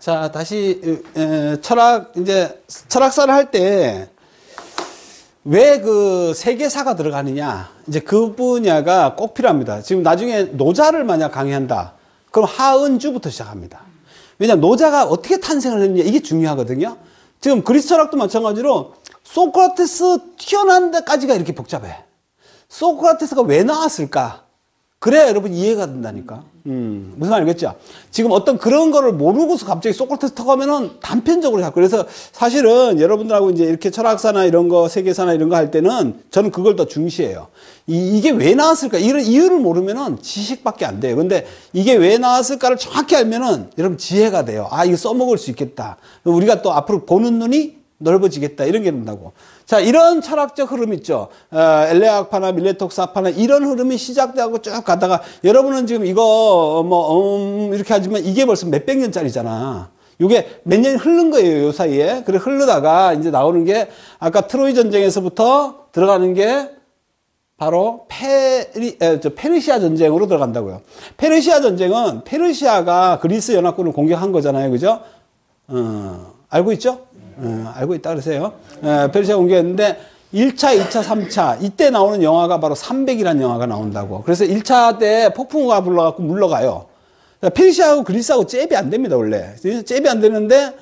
자, 다시 철학사를 할 때 왜 그 세계사가 들어가느냐, 이제 그 분야가 꼭 필요합니다. 지금 나중에 노자를 만약 강의한다, 그럼 하은주부터 시작합니다. 왜냐하면 노자가 어떻게 탄생을 했느냐, 이게 중요하거든요. 지금 그리스 철학도 마찬가지로 소크라테스 튀어나온 데까지가 이렇게 복잡해. 소크라테스가 왜 나왔을까? 그래야 여러분 이해가 된다니까. 무슨 말 알겠죠? 지금 어떤 그런 거를 모르고서 갑자기 소크라테스 턱 하면은 단편적으로 잡고. 그래서 사실은 여러분들하고 이제 이렇게 철학사나 이런 거, 세계사나 이런 거 할 때는 저는 그걸 더 중시해요. 이게 왜 나왔을까? 이런 이유를 모르면은 지식밖에 안 돼요. 근데 이게 왜 나왔을까를 정확히 알면은 여러분 지혜가 돼요. 아, 이거 써먹을 수 있겠다. 우리가 또 앞으로 보는 눈이 넓어지겠다, 이런 게 된다고. 자, 이런 철학적 흐름 있죠. 엘레아파나 밀레톡사파나 이런 흐름이 시작되고 쭉 가다가, 여러분은 지금 이거 이렇게 하지만 이게 벌써 몇백 년짜리잖아. 이게 몇 년이 흐른 거예요, 요 사이에. 그래 흐르다가 이제 나오는 게 아까 트로이 전쟁에서부터 들어가는 게 바로 페르시아 전쟁으로 들어간다고요. 페르시아 전쟁은 페르시아가 그리스 연합군을 공격한 거잖아요, 그죠? 알고 있죠? 알고 있다 그러세요. 페르시아 공격했는데 1차, 2차, 3차 이때 나오는 영화가 바로 300이라는 영화가 나온다고. 그래서 1차 때 폭풍우가 불러갖고 물러가요. 페르시아하고 그리스하고 잽이 안 됩니다, 원래. 잽이 안 되는데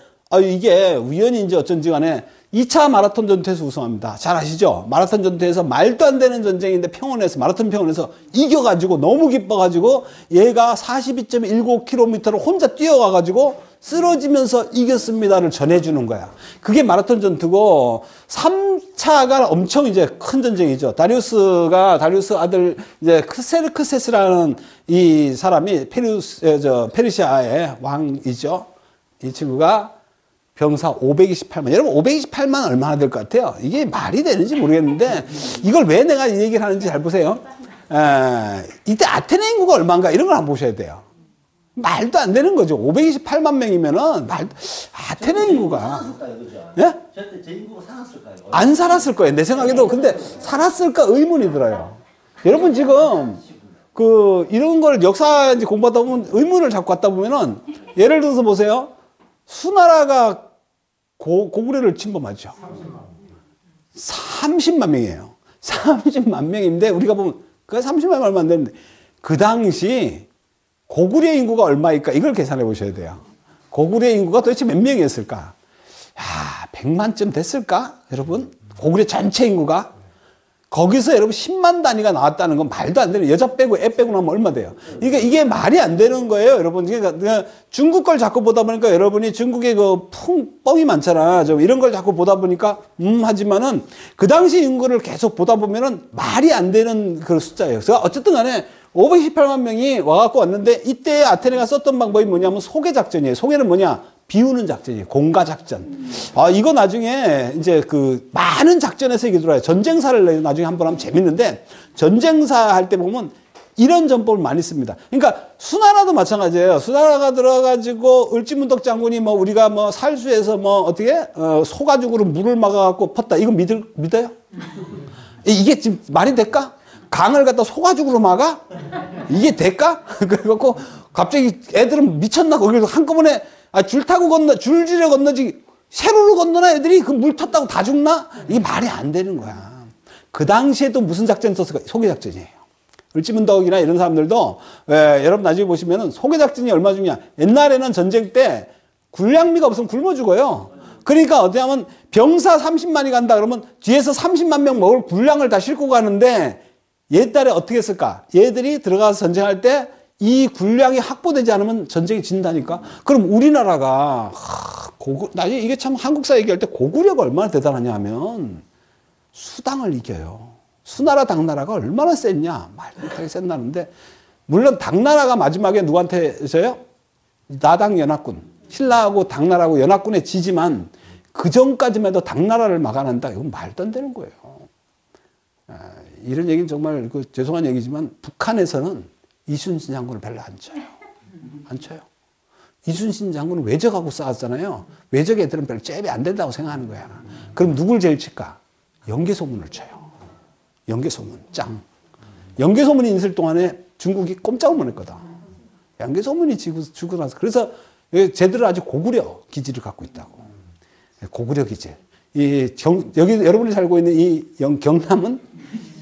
이게 우연인지 어쩐지 간에 2차 마라톤 전투에서 우승합니다. 잘 아시죠? 마라톤 전투에서 말도 안 되는 전쟁인데 마라톤 평원에서 이겨가지고 너무 기뻐가지고 얘가 42.19km를 혼자 뛰어가가지고 쓰러지면서 이겼습니다를 전해주는 거야. 그게 마라톤 전투고, 3차가 엄청 이제 큰 전쟁이죠. 다리우스 아들 이제 크세르크세스라는 이 사람이 페르시아의 왕이죠. 이 친구가 병사 528만. 여러분 528만 얼마나 될 것 같아요? 이게 말이 되는지 모르겠는데 이걸 왜 내가 이 얘기를 하는지 잘 보세요. 이때 아테네 인구가 얼마인가 이런 걸 한번 보셔야 돼요. 말도 안 되는 거죠. 528만 명이면은 아테네 인구가. 예? 저때 제 인구가 살았을까요? 안 살았을 거예요. 내 생각에도. 근데 살았을까 의문이 들어요. 여러분 지금 이런 걸 역사 이제 공부하다 보면 의문을 자꾸 갖다 보면은, 예를 들어서 보세요. 수나라가 고구려를 침범하죠. 30만 명이에요. 30만 명인데 우리가 보면 그 30만 명 얼마 안 되는데, 그 당시 고구려 인구가 얼마일까? 이걸 계산해 보셔야 돼요. 고구려 인구가 도대체 몇 명이었을까? 100만쯤 됐을까? 여러분? 고구려 전체 인구가? 거기서 여러분 10만 단위가 나왔다는 건 말도 안 되는, 여자 빼고 애 빼고 나면 얼마 돼요? 이게 말이 안 되는 거예요, 여러분. 그러니까 중국 걸 자꾸 보다 보니까, 여러분이 중국에 뻥이 많잖아. 좀 이런 걸 자꾸 보다 보니까, 하지만은 그 당시 인구를 계속 보다 보면은 말이 안 되는 그런 숫자예요. 그래서 어쨌든 간에 528만 명이 와갖고 왔는데, 이때 아테네가 썼던 방법이 뭐냐면 소개작전이에요. 소개는 뭐냐? 비우는 작전이에요. 공가작전. 이거 나중에 이제 많은 작전에서 얘기 들어요. 전쟁사를 나중에 한번 하면 재밌는데, 전쟁사 할 때 보면 이런 전법을 많이 씁니다. 그러니까 수나라도 마찬가지예요. 수나라가 들어가지고 을지문덕 장군이 우리가 살수해서 어떻게 소가죽으로 물을 막아갖고 펐다. 이거 믿어요? 이게 지금 말이 될까? 강을 갖다 소가죽으로 막아? 이게 될까? 그래갖고 갑자기 애들은 미쳤나? 거기서 한꺼번에 줄지려 건너지, 세로로 건너나 애들이 그 물 텄다고 다 죽나? 이게 말이 안 되는 거야. 그 당시에도 무슨 작전 썼을까? 소개작전이에요. 을지문덕이나 이런 사람들도, 여러분 나중에 보시면은 소개작전이 얼마 중요냐. 옛날에는 전쟁 때 군량미가 없으면 굶어 죽어요. 그러니까 어떻게 하면 병사 30만이 간다 그러면 뒤에서 30만 명 먹을 군량을 다 싣고 가는데, 옛날에 어떻게 했을까? 얘들이 들어가서 전쟁할 때 이 군량이 확보되지 않으면 전쟁이 진다니까? 그럼 우리나라가, 나중에 이게 참 한국사 얘기할 때 고구려가 얼마나 대단하냐 하면, 수당을 이겨요. 수나라, 당나라가 얼마나 셌냐? 말도 못하게 셌나는데, 물론 당나라가 마지막에 누구한테 져요? 나당 연합군. 신라하고 당나라하고 연합군에 지지만, 그 전까지만 해도 당나라를 막아낸다. 이건 말도 안 되는 거예요. 이런 얘기는 정말 죄송한 얘기지만, 북한에서는 이순신 장군을 별로 안 쳐요. 안 쳐요. 이순신 장군은 외적하고 싸웠잖아요. 외적 애들은 별로 잽이 안 된다고 생각하는 거야. 그럼 누굴 제일 칠까? 연개소문을 쳐요. 연개소문, 짱. 연개소문이 있을 동안에 중국이 꼼짝을 못 했거든. 연개소문이 지고 나서. 그래서 쟤들은 아주 고구려 기질을 갖고 있다고. 고구려 기질. 여기 여러분이 살고 있는 이 경남은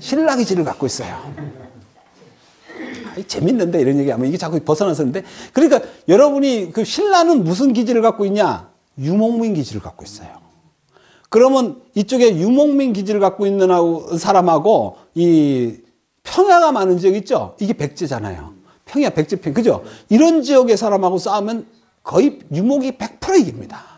신라 기질을 갖고 있어요. 재밌는데 이런 얘기하면 이게 자꾸 벗어나서는데, 그러니까 여러분이 그 신라는 무슨 기질을 갖고 있냐? 유목민 기질을 갖고 있어요. 그러면 이쪽에 유목민 기질을 갖고 있는 사람하고 이 평야가 많은 지역 있죠? 이게 백제잖아요. 평야, 백제평, 그죠? 이런 지역의 사람하고 싸우면 거의 유목이 100% 이깁니다.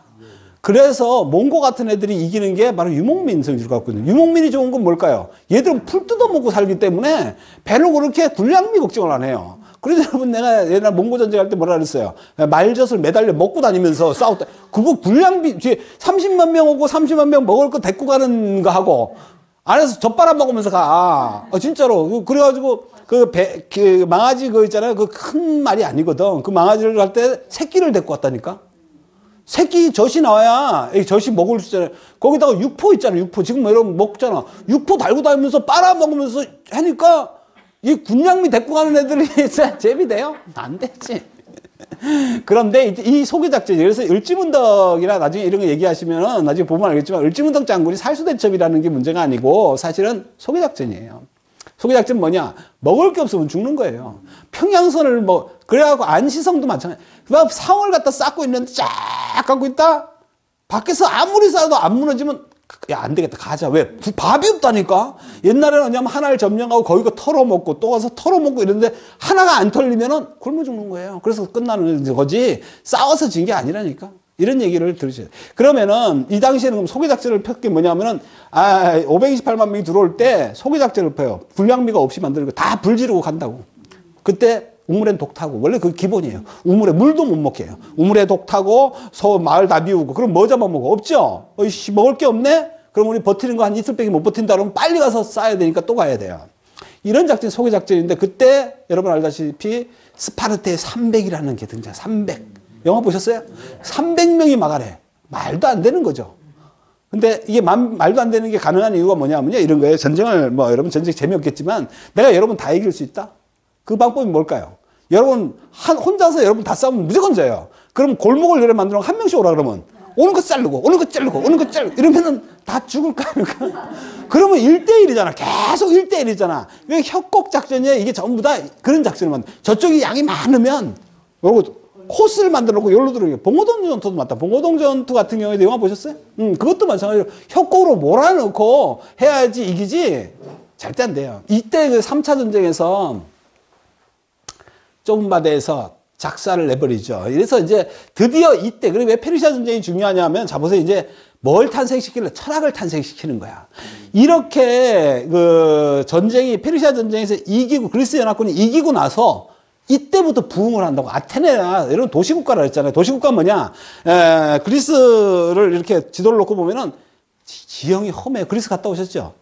그래서 몽고 같은 애들이 이기는 게 바로 유목민 성질을 갖고 있는. 유목민이 좋은 건 뭘까요? 얘들은 풀 뜯어먹고 살기 때문에 배를 그렇게 군량미 걱정을 안 해요. 그래서 여러분, 내가 옛날 몽고 전쟁할 때 뭐라 그랬어요? 말젖을 매달려 먹고 다니면서 싸웠다. 그거 군량미, 뒤에 30만 명 오고 30만 명 먹을 거 데리고 가는 거 하고 안에서 젖 빨아먹으면서 가. 진짜로. 그래가지고 그 망아지 그거 있잖아요. 그 큰 말이 아니거든. 그 망아지를 갈 때 새끼를 데리고 왔다니까. 새끼 젖이 나와야 젖이 먹을 수 있잖아요. 거기다가 육포 있잖아요. 육포. 지금 여러분 먹잖아. 육포 달고 다니면서 빨아먹으면서 하니까 이 군량미 데리고 가는 애들이 진짜 재미돼요? 안 되지. 그런데 이 소개작전이, 그래서 을지문덕이나 나중에 이런 거 얘기하시면 나중에 보면 알겠지만 을지문덕 장군이 살수대첩이라는 게 문제가 아니고 사실은 소개작전이에요. 소개작전 뭐냐? 먹을 게 없으면 죽는 거예요. 평양선을 그래갖고 안시성도 마찬가지. 막 상을 갖다 쌓고 있는데 쫙 갖고 있다? 밖에서 아무리 쌓아도 안 무너지면, 야, 안 되겠다. 가자. 왜? 밥이 없다니까? 옛날에는 뭐냐면 하나를 점령하고 거기가 털어먹고 또 가서 털어먹고 이러는데 하나가 안 털리면은 굶어 죽는 거예요. 그래서 끝나는 거지. 싸워서 진 게 아니라니까. 이런 얘기를 들으셔야 돼요. 그러면은 이 당시에는 소개작전을 펼 게 뭐냐면은 528만 명이 들어올 때 소개작전을 펴요. 불량미가 없이 만들고 다 불 지르고 간다고. 그때 우물엔 독 타고, 원래 그 기본이에요. 우물에 물도 못 먹게 해요. 우물에 독 타고 마을 다 비우고. 그럼 뭐 잡아먹어? 없죠? 먹을 게 없네? 그럼 우리 버티는 거 한 이틀밖에 못 버틴다 그러면 빨리 가서 싸야 되니까 또 가야 돼요. 이런 작전이 소개작전인데, 그때 여러분 알다시피 스파르타의 300이라는 게 등장. 300. 영화 보셨어요? 300명이 막아내. 말도 안 되는 거죠. 근데 이게 말도 안 되는 게 가능한 이유가 뭐냐면요. 이런 거예요. 전쟁을, 여러분 전쟁 재미없겠지만 내가 여러분 다 이길 수 있다? 그 방법이 뭘까요? 여러분, 혼자서 여러분 다 싸우면 무조건 져요. 그럼 골목을 이렇게 만들어 한 명씩 오라 그러면 오는 거 자르고, 오는 거 자르고, 오는 거 자르고, 이러면은 다 죽을 거 아닙니까? 그러면 1대1이잖아. 계속 1대1이잖아. 왜 협곡 작전이야? 이게 전부 다 그런 작전을 만들어. 저쪽이 양이 많으면, 코스를 만들어 놓고 여기로 들어오게. 봉오동 전투도 맞다. 봉오동 전투 같은 경우에도 영화 보셨어요? 그것도 마찬가지로 협곡으로 몰아넣고 해야지 이기지. 절대 안 돼요. 이때 그 3차 전쟁에서 좁은 바다에서 작사를 내버리죠. 그래서 이제 드디어 이때, 그리고 왜 페르시아 전쟁이 중요하냐면, 자, 보세요. 이제 뭘 탄생시킬래? 철학을 탄생시키는 거야. 이렇게 그 전쟁이, 페르시아 전쟁에서 이기고, 그리스 연합군이 이기고 나서 이때부터 부흥을 한다고. 아테네나 이런 도시국가라 했잖아요. 도시국가 뭐냐? 그리스를 이렇게 지도를 놓고 보면은 지형이 험해요. 그리스 갔다 오셨죠?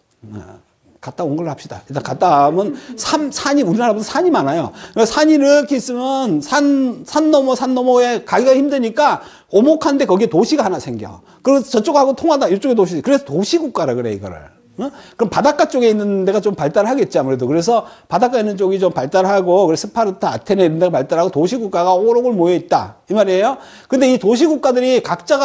갔다 온 걸로 합시다. 일단 갔다 오면 산이, 우리나라보다 산이 많아요. 산이 이렇게 있으면 산 너머에 가기가 힘드니까 오목한데 거기에 도시가 하나 생겨. 그래서 저쪽하고 통하다 이쪽에 도시. 그래서 도시국가라 그래, 이거를. 그럼 바닷가 쪽에 있는 데가 좀 발달하겠지, 아무래도. 그래서 바닷가에 있는 쪽이 좀 발달하고, 그래서 스파르타, 아테네 이런 데가 발달하고 도시국가가 오록을 모여있다. 이 말이에요. 근데 이 도시국가들이 각자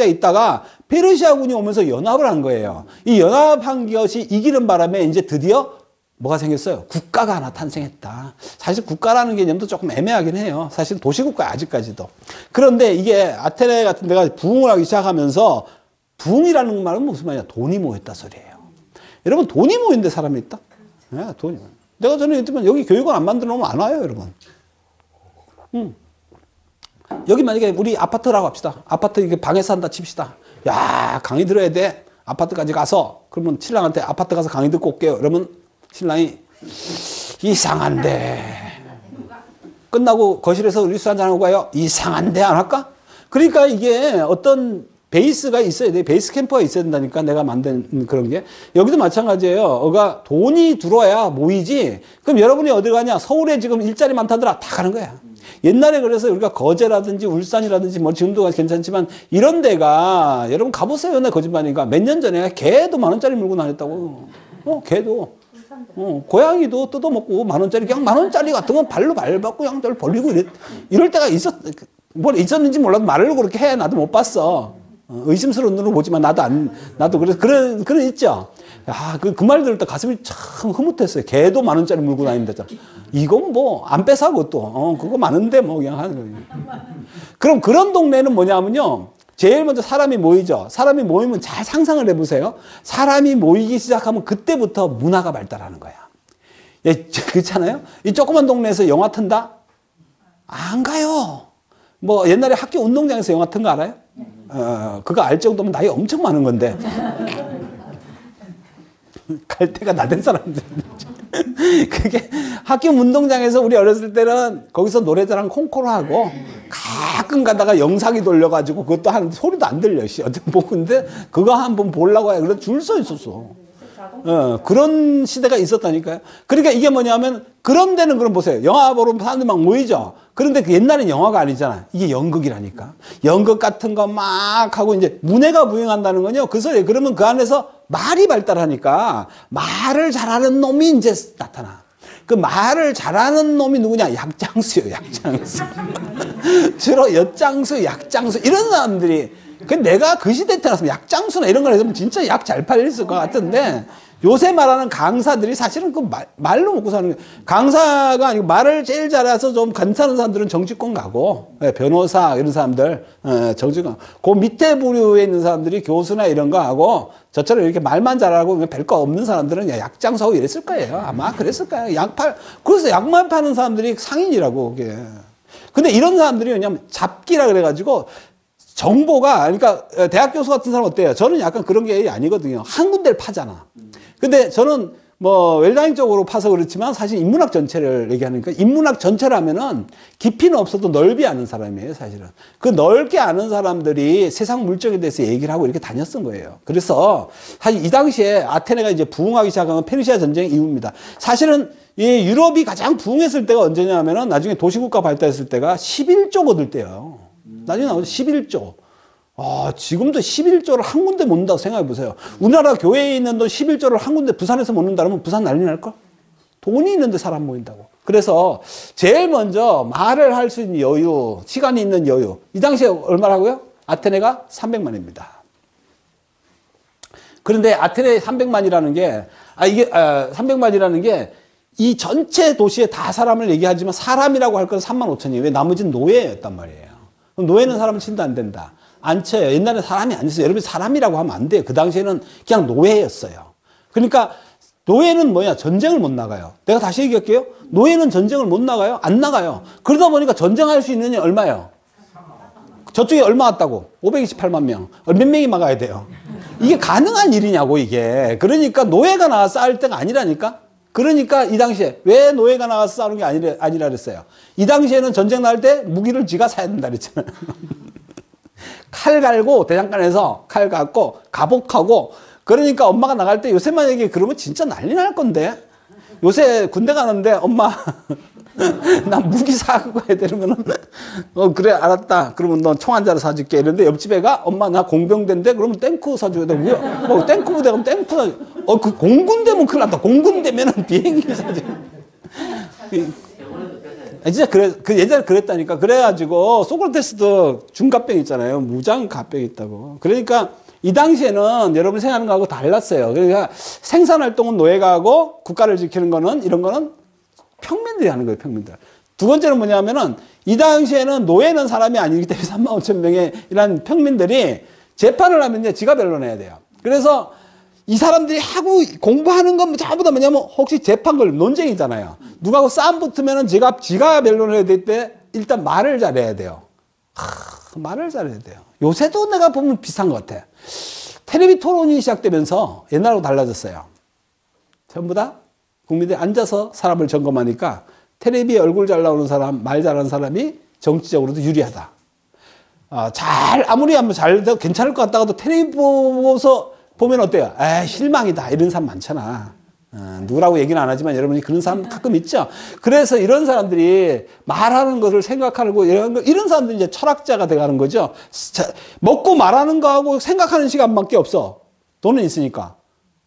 있다가 페르시아군이 오면서 연합을 한 거예요. 이 연합한 것이 이기는 바람에 이제 드디어 뭐가 생겼어요? 국가가 하나 탄생했다. 사실 국가라는 개념도 조금 애매하긴 해요. 사실 도시국가야, 아직까지도. 그런데 이게 아테네 같은 데가 부흥을 하기 시작하면서, 부흥이라는 말은 무슨 말이야? 돈이 모였다 소리예요. 여러분, 돈이 모인 데 사람이 있다? 네, 돈이. 내가 전에 했지만 여기 교육원 안 만들어 놓으면 안 와요, 여러분. 여기 만약에 우리 아파트라고 합시다. 아파트 이렇게 방에서 산다 칩시다. 야, 강의 들어야 돼. 아파트까지 가서. 그러면 신랑한테 아파트 가서 강의 듣고 올게요. 그러면 신랑이 이상한데. 끝나고 거실에서 음료수 한잔 하고 가요. 이상한데 안 할까? 그러니까 이게 어떤 베이스가 있어야 돼. 베이스 캠프가 있어야 된다니까, 내가 만든 그런 게. 여기도 마찬가지예요. 돈이 들어와야 모이지. 그럼 여러분이 어디 가냐? 서울에 지금 일자리 많다더라. 다 가는 거야. 옛날에 그래서 우리가 거제라든지 울산이라든지 지금도 괜찮지만 이런 데가, 여러분 가보세요. 옛날 거짓말이니까. 몇 년 전에 개도 10,000원짜리 물고 다녔다고. 개도. 고양이도 뜯어먹고 10,000원짜리, 그냥 10,000원짜리 같은 건 발로 밟았고 그냥 벌리고 이럴 때가 있었. 뭘 있었는지 몰라도 말을 그렇게 해. 나도 못 봤어. 의심스러운 눈으로 보지만 나도 그래서 그런 있죠. 야, 그 말 들을 때 가슴이 참 흐뭇했어요. 개도 10,000원짜리 물고 다닌다잖아. 이건 뭐 안 뺏어가고 또 그거 많은데 뭐 그냥 하는 거예요. 그럼 그런 동네는 뭐냐면요. 제일 먼저 사람이 모이죠. 사람이 모이면 잘 상상을 해보세요. 사람이 모이기 시작하면 그때부터 문화가 발달하는 거야. 예, 그렇잖아요. 이 조그만 동네에서 영화 튼다? 안 가요. 뭐 옛날에 학교 운동장에서 영화 튼 거 알아요? 그거 알 정도면 나이 엄청 많은 건데. 갈 때가 다 된 사람들. 그게 학교 운동장에서 우리 어렸을 때는 거기서 노래자랑 콩코로 하고 가끔 가다가 영상이 돌려가지고 그것도 한 소리도 안 들려. 어떻게 보는데 그거 한번 보려고 해. 그래서 줄 서 있었어. 그런 시대가 있었다니까요. 그러니까 이게 뭐냐면 그런 데는 그럼 보세요. 영화 보러 사람들 막 모이죠. 그런데 그 옛날엔 영화가 아니잖아. 이게 연극이라니까. 연극 같은 거 막 하고 이제 문해가 부흥한다는 건요. 그 소리예요. 그러면 그 안에서 말이 발달하니까 말을 잘하는 놈이 이제 나타나. 그 말을 잘하는 놈이 누구냐? 약장수요, 약장수. 주로 엿장수, 약장수 이런 사람들이. 그 내가 그 시대 태어났으면 약장수나 이런 걸 했으면 진짜 약 잘 팔렸을 것 같은데 요새 말하는 강사들이 사실은 그 말로 먹고 사는 거예요. 강사가 아니고 말을 제일 잘해서 좀 괜찮은 사람들은 정치권 가고 변호사 이런 사람들 정치권 그 밑에 부류에 있는 사람들이 교수나 이런 거 하고 저처럼 이렇게 말만 잘하고 별거 없는 사람들은 약장수하고 이랬을 거예요. 아마 그랬을 거예요. 그래서 약만 파는 사람들이 상인이라고 그게. 근데 이런 사람들이 왜냐면 잡기라 그래가지고 정보가 그러니까 대학 교수 같은 사람 어때요? 저는 약간 그런 게 아니거든요. 한 군데를 파잖아. 근데 저는 뭐 웰다잉 쪽으로 파서 그렇지만 사실 인문학 전체를 얘기하니까 인문학 전체를 하면은 깊이는 없어도 넓이 아는 사람이에요, 사실은. 그 넓게 아는 사람들이 세상 물정에 대해서 얘기를 하고 이렇게 다녔던 거예요. 그래서 사실 이 당시에 아테네가 이제 부흥하기 시작한 건 페르시아 전쟁 이후입니다. 사실은 이 유럽이 가장 부흥했을 때가 언제냐면은 나중에 도시국가 발달했을 때가 11조 얻을 때예요. 나중에 나오죠. 11조. 지금도 11조를 한 군데 못 넣는다고 생각해 보세요. 우리나라 교회에 있는 돈 11조를 한 군데 부산에서 못 넣는다 그러면 부산 난리 날걸? 돈이 있는데 사람 모인다고. 그래서 제일 먼저 말을 할 수 있는 여유, 시간이 있는 여유. 이 당시에 얼마라고요? 아테네가 300만입니다. 그런데 아테네 300만이라는 게, 300만이라는 게 이 전체 도시에 다 사람을 얘기하지만 사람이라고 할 건 35,000이에요. 왜 나머지는 노예였단 말이에요. 그럼 노예는 사람을 친다 안 된다? 안 쳐요. 옛날에 사람이 안 쳤어요. 여러분 사람이라고 하면 안 돼요. 그 당시에는 그냥 노예였어요. 그러니까 노예는 뭐야? 전쟁을 못 나가요. 내가 다시 얘기할게요. 노예는 전쟁을 못 나가요? 안 나가요. 그러다 보니까 전쟁할 수 있는 게 얼마예요? 저쪽에 얼마 왔다고? 528만 명. 몇 명이 막아야 돼요? 이게 가능한 일이냐고 이게. 그러니까 노예가 나가서 싸울 때가 아니라니까. 그러니까 이 당시에 왜 노예가 나가서 싸우는 게 아니라 그랬어요. 이 당시에는 전쟁 날 때 무기를 지가 사야 된다 그랬잖아요. 칼 갈고 대장간에서 칼 갖고 갑옷하고 그러니까 엄마가 나갈 때 요새 만약에 그러면 진짜 난리 날 건데 요새 군대 가는데 엄마 나 무기 사고 해야 되면은 그래 알았다 그러면 너 총 한 자루 사줄게 이런데 옆집 애가 엄마 나 공병대인데 그러면 탱크 사줘야 되고 뭐 탱크 부대 가면 탱크 그 공군대면 큰일 났다 공군대면은 비행기 사줘 진짜 예전에 그랬다니까. 그래가지고 소크라테스도 중갑병 있잖아요. 무장갑병 있다고. 그러니까 이 당시에는 여러분 생각하는 거하고 달랐어요. 그러니까 생산활동은 노예가 하고 국가를 지키는 거는 이런 거는 평민들이 하는 거예요. 평민들. 두 번째는 뭐냐면은 이 당시에는 노예는 사람이 아니기 때문에 35,000명의 이런 평민들이 재판을 하면 이제 지가 변론해야 돼요. 그래서 이 사람들이 하고 공부하는 건 전부 다 뭐냐면 혹시 재판 걸 논쟁이잖아요. 누가하고 싸움 붙으면은 지가 변론을 해야 될 때 일단 말을 잘해야 돼요. 말을 잘해야 돼요. 요새도 내가 보면 비슷한 것 같아. 텔레비 토론이 시작되면서 옛날하고 달라졌어요. 전부 다 국민들이 앉아서 사람을 점검하니까 텔레비에 얼굴 잘 나오는 사람, 말 잘하는 사람이 정치적으로도 유리하다. 아무리 하면 잘 돼도 괜찮을 것 같다가도 텔레비 보고서 보면 어때요? 실망이다. 이런 사람 많잖아. 누구라고 얘기는 안 하지만 여러분이 그런 사람 가끔 있죠? 그래서 이런 사람들이 말하는 것을 생각하고 이런 사람들이 이제 철학자가 돼가는 거죠. 먹고 말하는 거하고 생각하는 시간밖에 없어. 돈은 있으니까.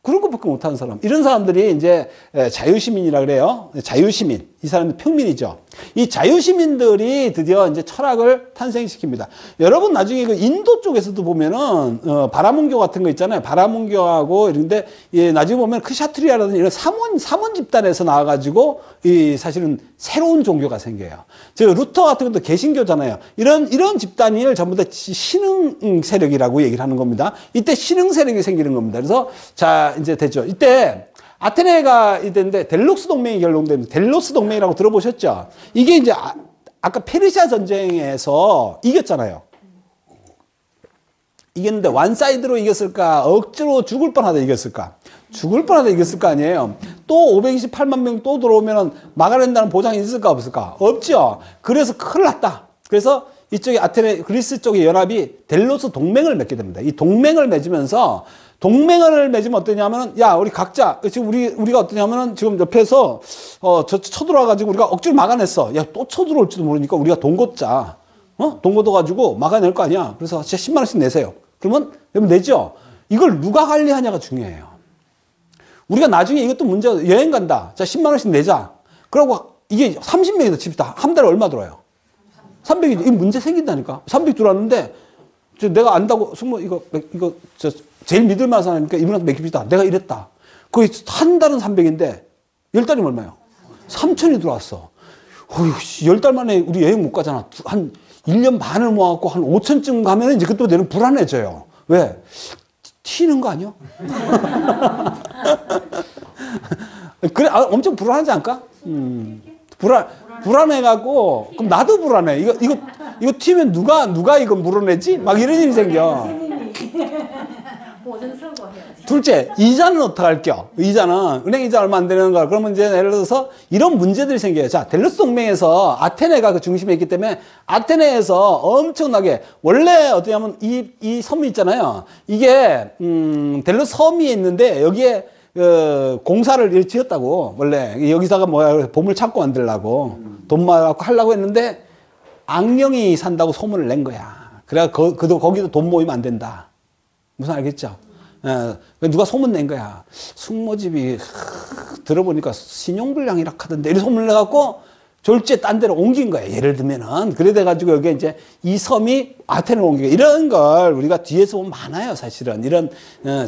그런 것밖에 못하는 사람. 이런 사람들이 이제 자유시민이라 그래요. 자유시민. 이 사람은 평민이죠. 이 자유시민들이 드디어 이제 철학을 탄생시킵니다. 여러분 나중에 그 인도 쪽에서도 보면은 바라문교 같은 거 있잖아요. 바라문교하고 이런데 나중에 보면 크샤트리아라든지 이런 사문 집단에서 나와가지고 이 사실은 새로운 종교가 생겨요. 저 루터 같은 것도 개신교잖아요. 이런 집단을 전부 다 신흥 세력이라고 얘기를 하는 겁니다. 이때 신흥 세력이 생기는 겁니다. 그래서 자 이제 됐죠. 이때 아테네가 이때인데 델로스 동맹이 결동됩니다. 델로스 동맹이라고 들어보셨죠? 이게 이제 아까 페르시아 전쟁에서 이겼잖아요. 이겼는데 원사이드로 이겼을까? 억지로 죽을 뻔하다 이겼을까? 죽을 뻔하다 이겼을 거 아니에요. 또 528만 명 또 들어오면 막아낸다는 보장이 있을까 없을까? 없죠. 그래서 큰일 났다. 그래서 이쪽에 아테네 그리스 쪽의 연합이 델로스 동맹을 맺게 됩니다. 이 동맹을 맺으면서 동맹을 맺으면 어떠냐면은 야 우리 각자 지금 우리가 어떠냐면은 지금 옆에서 쳐들어와 가지고 우리가 억지로 막아냈어. 야 또 쳐들어올지도 모르니까 우리가 돈 걷자. 돈 걷어가지고 막아낼 거 아니야. 그래서 진짜 10만 원씩 내세요. 그러면 여러분 내죠. 이걸 누가 관리하냐가 중요해요. 우리가 나중에 이것도 문제 여행 간다. 자 10만 원씩 내자. 그러고 이게 30명이다 칩시다. 한 달에 얼마 들어요? 300이 이 문제 생긴다니까. 300 들어왔는데 내가 안다고 승모 이거 저 제일 믿을 만한 사람이니까 이분한테 맡깁시다. 내가 이랬다. 거의 한 달은 300인데 10달이면 얼마예요? 3천이 들어왔어. 어휴, 10달 만에 우리 여행 못 가잖아. 한 1년 반을 모아갖고 한 5천쯤 가면 이제 그때 내는 불안해져요. 왜? 튀는 거 아니야? 그래, 엄청 불안하지 않을까? 불안해갖고, 그럼 나도 불안해. 이거 튀면 누가 이거 물어내지? 막 이런 일이 생겨. 둘째, 이자는 어떡할게요? 이자는, 은행 이자 얼마 안 되는 걸. 그러면 이제 예를 들어서 이런 문제들이 생겨요. 자, 델로스 동맹에서 아테네가 그 중심에 있기 때문에 아테네에서 엄청나게, 원래 어떠냐면 이 섬이 있잖아요. 이게, 델로스 섬이 있는데 여기에 공사를 지었다고. 원래 여기다가 뭐야, 보물 찾고 만들려고. 돈 모아갖고 하려고 했는데 악령이 산다고 소문을 낸 거야. 그래, 거기도 돈 모이면 안 된다. 무슨 알겠죠? 누가 소문 낸 거야. 숙모집이 들어보니까 신용불량이라 하던데 이런 소문을 내갖고 졸지에 딴 데로 옮긴 거야. 예를 들면은 그래 돼가지고 여기 이제 이 섬이 아테네로 옮긴 거야. 이런 걸 우리가 뒤에서 보면 많아요. 사실은 이런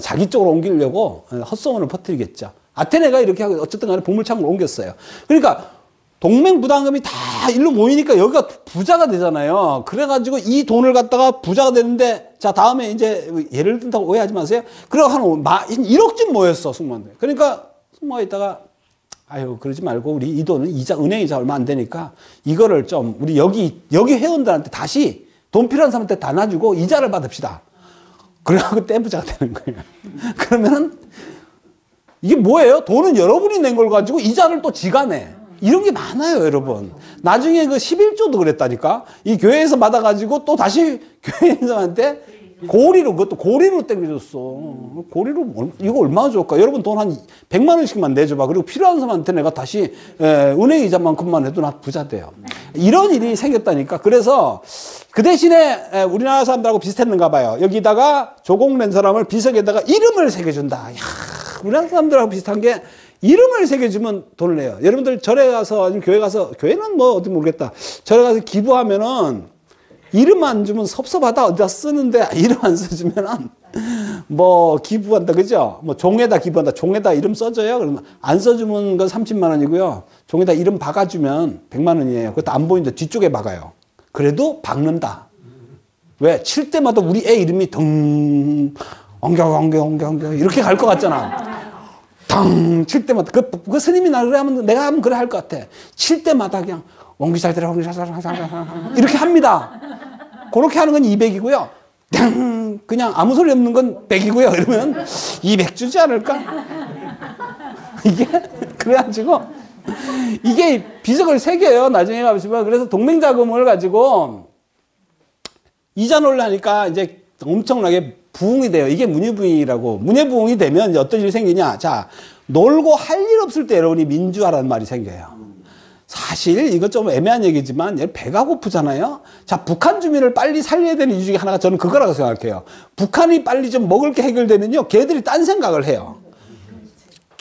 자기 쪽으로 옮기려고 헛소문을 퍼뜨리겠죠. 아테네가 이렇게 하고 어쨌든 간에 보물창고로 옮겼어요. 그러니까 동맹 부담금이 다 일로 모이니까 여기가 부자가 되잖아요. 그래가지고 이 돈을 갖다가 부자가 되는데, 자, 다음에 이제, 예를 든다고 오해하지 마세요. 그리고 한 1억쯤 모였어, 승무원들. 그러니까, 승무가 있다가, 아유, 그러지 말고, 우리 이 돈은 은행 이자 얼마 안 되니까, 이거를 좀, 우리 여기 회원들한테 다시 돈 필요한 사람한테 다 놔주고, 이자를 받읍시다. 그래갖고 떼부자가 되는 거예요. 그러면은, 이게 뭐예요? 돈은 여러분이 낸 걸 가지고 이자를 또 지가 내. 이런 게 많아요, 여러분. 나중에 그 11조도 그랬다니까? 이 교회에서 받아가지고 또 다시 교회인들한테 그것도 고리로 땡겨줬어. 고리로, 이거 얼마나 좋을까? 여러분 돈 한 100만 원씩만 내줘봐. 그리고 필요한 사람한테 내가 다시, 은행 이자만큼만 해도 나 부자 돼요. 이런 일이 생겼다니까. 그래서 그 대신에 우리나라 사람들하고 비슷했는가 봐요. 여기다가 조공 낸 사람을 비석에다가 이름을 새겨준다. 야, 우리나라 사람들하고 비슷한 게 이름을 새겨주면 돈을 내요. 여러분들 절에 가서 아니면 교회 가서, 교회는 뭐 어디 모르겠다. 절에 가서 기부하면은 이름 안 주면 섭섭하다. 어디다 쓰는데 이름 안 써주면은 뭐 기부한다. 그죠? 뭐 종에다 기부한다. 종에다 이름 써줘요. 그러면 안 써주면 건 30만 원이고요. 종에다 이름 박아주면 100만 원이에요. 그것도 안 보이는데 뒤쪽에 박아요. 그래도 박는다. 왜? 칠 때마다 우리 애 이름이 엉겨 이렇게 갈 것 같잖아. 당! 칠 때마다. 그 스님이 나를 하면, 내가 하면 그래 할 것 같아. 칠 때마다 그냥, 원기 잘 들어, 원기 잘 들어, 이렇게 합니다. 그렇게 하는 건 200이고요. 당! 그냥 아무 소리 없는 건 100이고요. 이러면 200 주지 않을까? 이게, 그래가지고, 이게 비석을 새겨요. 나중에 가보시면. 그래서 동맹자금을 가지고, 이자 놀라니까 이제 엄청나게 부흥이 돼요. 이게 문예부흥이라고. 문예부흥이 되면 이제 어떤 일이 생기냐. 자, 놀고 할 일 없을 때 여러분이 민주화라는 말이 생겨요. 사실 이것 좀 애매한 얘기지만 배가 고프잖아요. 자, 북한 주민을 빨리 살려야 되는 이유 중에 하나가 저는 그거라고 생각해요. 북한이 빨리 좀 먹을 게 해결되면요. 걔들이 딴 생각을 해요.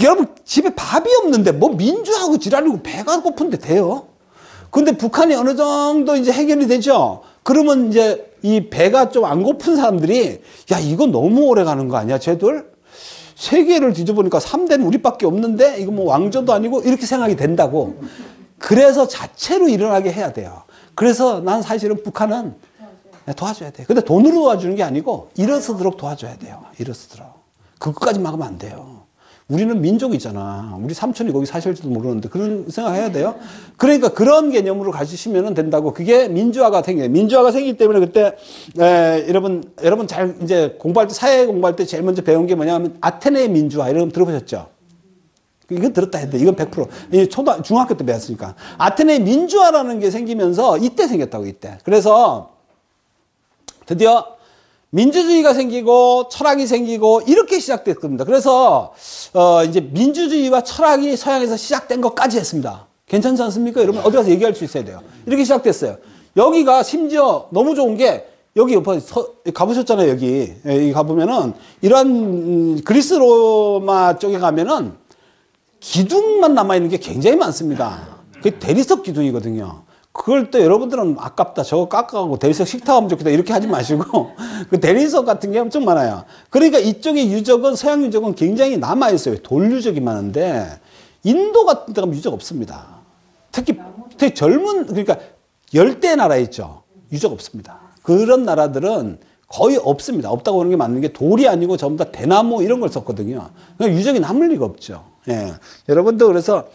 여러분 집에 밥이 없는데 뭐 민주하고 지랄이고 배가 고픈데 돼요? 근데 북한이 어느 정도 이제 해결이 되죠? 그러면 이제 이 배가 좀 안 고픈 사람들이 야, 이거 너무 오래 가는 거 아니야, 쟤들? 세계를 뒤져보니까 3대는 우리밖에 없는데 이거 뭐 왕조도 아니고 이렇게 생각이 된다고. 그래서 자체로 일어나게 해야 돼요. 그래서 난 사실은 북한은 도와줘야 돼. 근데 돈으로 도와주는 게 아니고 일어서도록 도와줘야 돼요. 일어서도록. 그것까지 막으면 안 돼요. 우리는 민족이잖아. 우리 삼촌이 거기 사실지도 모르는데 그런 생각해야 돼요. 그러니까 그런 개념으로 가시면 된다고. 그게 민주화가 생겨요. 민주화가 생기기 때문에 그때 여러분 잘 이제 공부할 때 사회 공부할 때 제일 먼저 배운 게 뭐냐면 아테네 민주화 이런 거 들어보셨죠? 이건 들었다 했는데 이건 100% 중학교 때 배웠으니까. 아테네 민주화라는 게 생기면서 이때 생겼다고 이때. 그래서 드디어 민주주의가 생기고 철학이 생기고 이렇게 시작됐습니다. 그래서 이제 민주주의와 철학이 서양에서 시작된 것까지 했습니다. 괜찮지 않습니까? 여러분 어디 가서 얘기할 수 있어야 돼요. 이렇게 시작됐어요. 여기가 심지어 너무 좋은 게 여기 가보셨잖아요. 여기 가보면은 이런 그리스 로마 쪽에 가면은 기둥만 남아있는 게 굉장히 많습니다. 그게 대리석 기둥이거든요. 그걸 또 여러분들은 아깝다. 저거 깎아가고 대리석 식탁하면 좋겠다. 이렇게 하지 마시고 그 대리석 같은 게 엄청 많아요. 그러니까 이쪽의 유적은 서양 유적은 굉장히 남아있어요. 돌 유적이 많은데 인도 같은 데 가면 유적 없습니다. 특히 젊은 그러니까 열대 나라 있죠. 유적 없습니다. 그런 나라들은 거의 없습니다. 없다고 하는 게 맞는 게 돌이 아니고 전부 다 대나무 이런 걸 썼거든요. 그러니까 유적이 남을 리가 없죠. 예. 여러분도 그래서